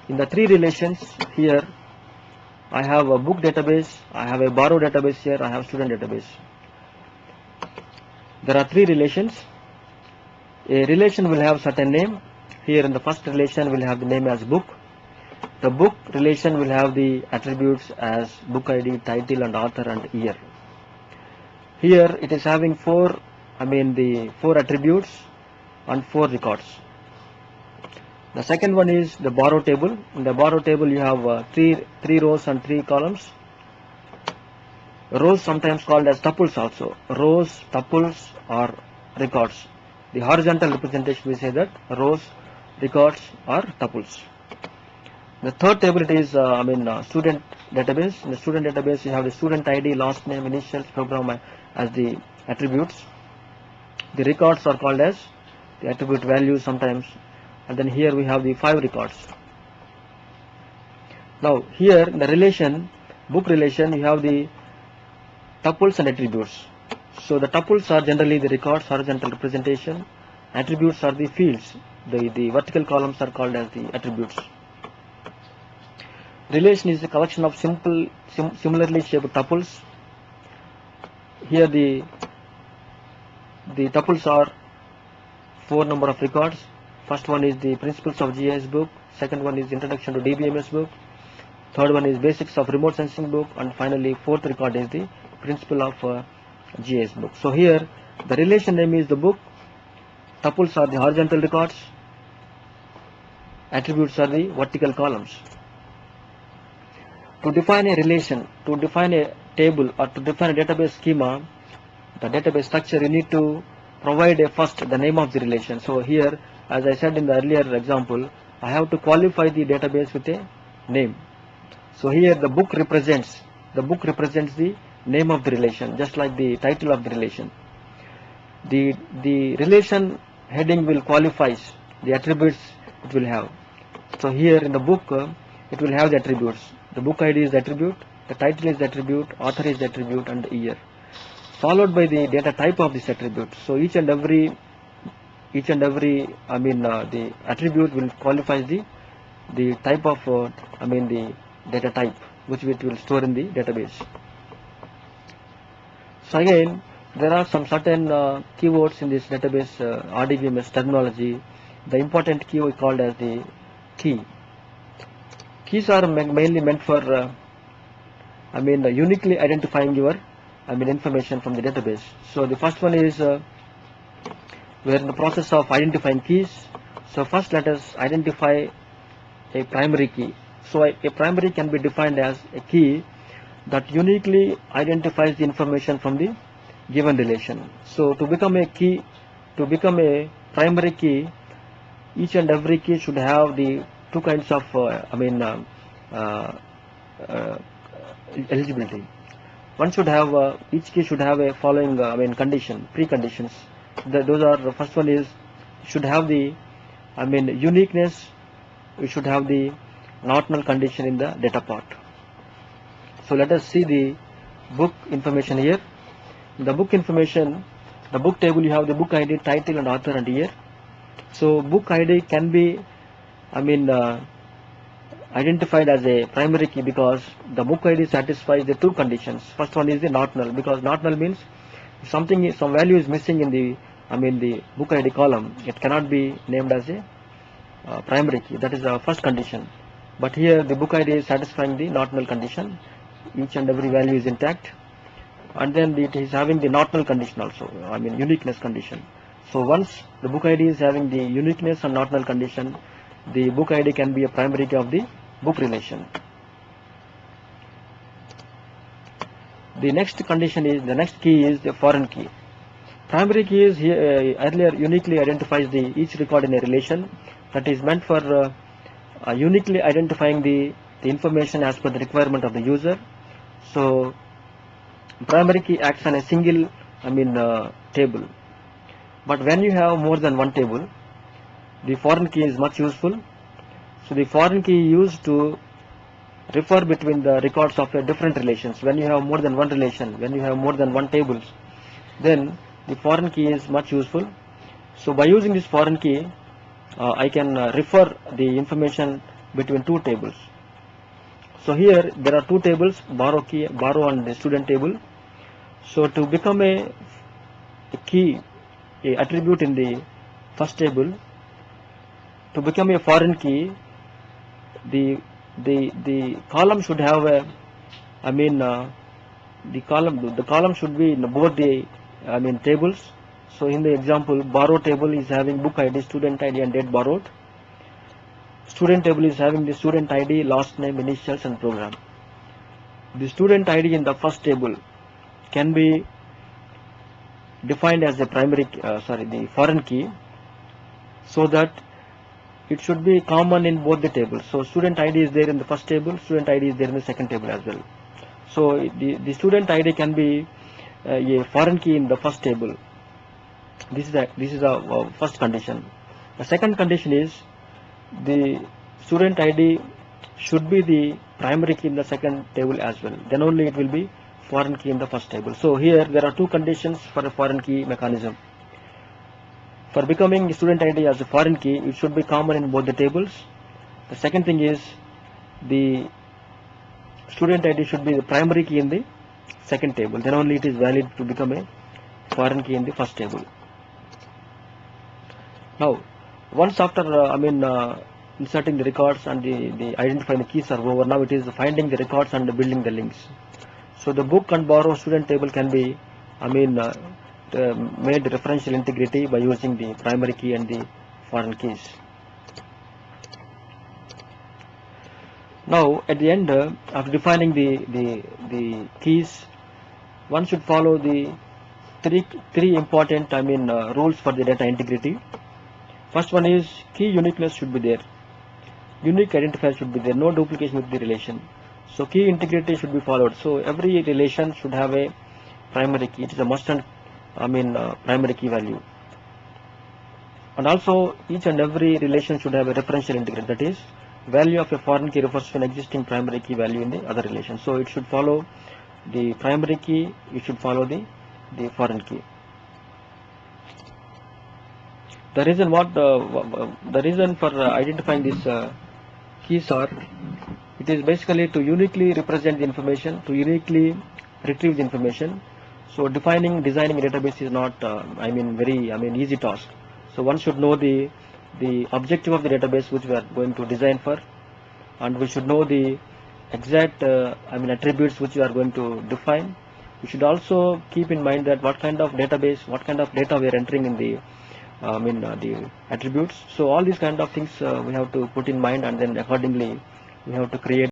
In the three relations here, I have a book database, I have a borrow database here, I have student database. There are three relations. A relation will have certain name. Here in the first relation will have the name as book. The book relation will have the attributes as book ID, title and author and year. Here it is having four attributes and 4 records. The second one is the borrow table. In the borrow table you have three rows and 3 columns. Rows sometimes called as tuples also. Rows, tuples or records. The horizontal representation we say that rows, records or tuples. The third table it is student database. In the student database you have the student ID, last name, initials, program as the attributes. The records are called as the attribute values sometimes, and then here we have the 5 records. Now here in the relation, book relation, you have the tuples and attributes. So the tuples are generally the records, horizontal representation. Attributes are the fields. The vertical columns are called as the attributes. Relation is a collection of similarly shaped tuples. Here the tuples are 4 number of records. First one is the principles of GIS book. Second one is introduction to DBMS book. Third one is basics of remote sensing book, and finally 4th record is the principle of GIS book. So here the relation name is the book. Tuples are the horizontal records. Attributes are the vertical columns. To define a relation, to define a table or to define a database schema, the database structure, you need to provide first the name of the relation. So here, as I said in the earlier example, I have to qualify the database with a name. So here the book represents the name of the relation, just like the title of the relation. The relation heading will qualifies the attributes it will have. So here in the book it will have the attributes. The book ID is the attribute, the title is the attribute, author is the attribute and the year, followed by the data type of this attribute. So each and every the attribute will qualify the type of the data type which it will store in the database. So again, there are some certain keywords in this database RDBMS terminology. The important key is called as the key. Keys are mainly meant for uniquely identifying your information from the database. So the first one is we are in the process of identifying keys. So first let us identify a primary key. So a primary can be defined as a key that uniquely identifies the information from the given relation. So to become a primary key, each and every key should have the 2 kinds of eligibility. One should have each key should have a following preconditions. Those are, the first one is should have the uniqueness. We should have the not null condition in the data part. So let us see the book information here. The book information, the book table, you have the book ID, title and author and year. So book ID can be identified as a primary key because the book ID satisfies the 2 conditions. First one is the not null, because not null means if some value is missing in the book ID column, it cannot be named as a primary key. That is the first condition. But here the book ID is satisfying the not null condition. Each and every value is intact, and then it is having the not null condition also, uniqueness condition. So once the book ID is having the uniqueness and not null condition, the book ID can be a primary key of the book relation. The next key is the foreign key. Primary key is here earlier uniquely identifies each record in a relation. That is meant for uniquely identifying the information as per the requirement of the user. So primary key acts on a single table. But when you have more than one table, the foreign key is much useful. So the foreign key used to refer between the records of different relations. When you have more than one relation, when you have more than one tables, then the foreign key is much useful. So by using this foreign key, I can refer the information between two tables. So here there are two tables, borrow and the student table. So to become a key, a attribute in the first table, to become a foreign key, the column should have a, the column should be in both the tables. So in the example, borrow table is having book ID, student ID and date borrowed. Student table is having the student ID, last name, initials and program. The student ID in the first table can be defined as the the foreign key, so that it should be common in both the tables. So student ID is there in the first table, student ID is there in the second table as well. So the student ID can be a foreign key in the first table. This is the first condition. The second condition is the student ID should be the primary key in the second table as well. Then only it will be foreign key in the first table. So here there are two conditions for a foreign key mechanism. For becoming student ID as a foreign key, it should be common in both the tables. The second thing is the student ID should be the primary key in the second table. Then only it is valid to become a foreign key in the first table. Now, once after inserting the records and the identifying the keys are over, now it is finding the records and building the links. So the book and borrow student table can be made referential integrity by using the primary key and the foreign keys. Now at the end, after defining the keys, one should follow the three important rules for the data integrity. First one is key uniqueness should be there. Unique identifier should be there, no duplication with the relation. So key integrity should be followed. So every relation should have a primary key. It is a must and primary key value. And also each and every relation should have a referential integrity. That is, value of a foreign key refers to an existing primary key value in the other relation. So it should follow the primary key. It should follow the foreign key. The reason for identifying these keys are, it is basically to uniquely represent the information, to uniquely retrieve the information. So designing a database is not very easy task. So one should know the objective of the database which we are going to design for, and we should know the exact attributes which we are going to define. We should also keep in mind that what kind of database, what kind of data we are entering in the the attributes. So all these kind of things we have to put in mind, and then accordingly we have to create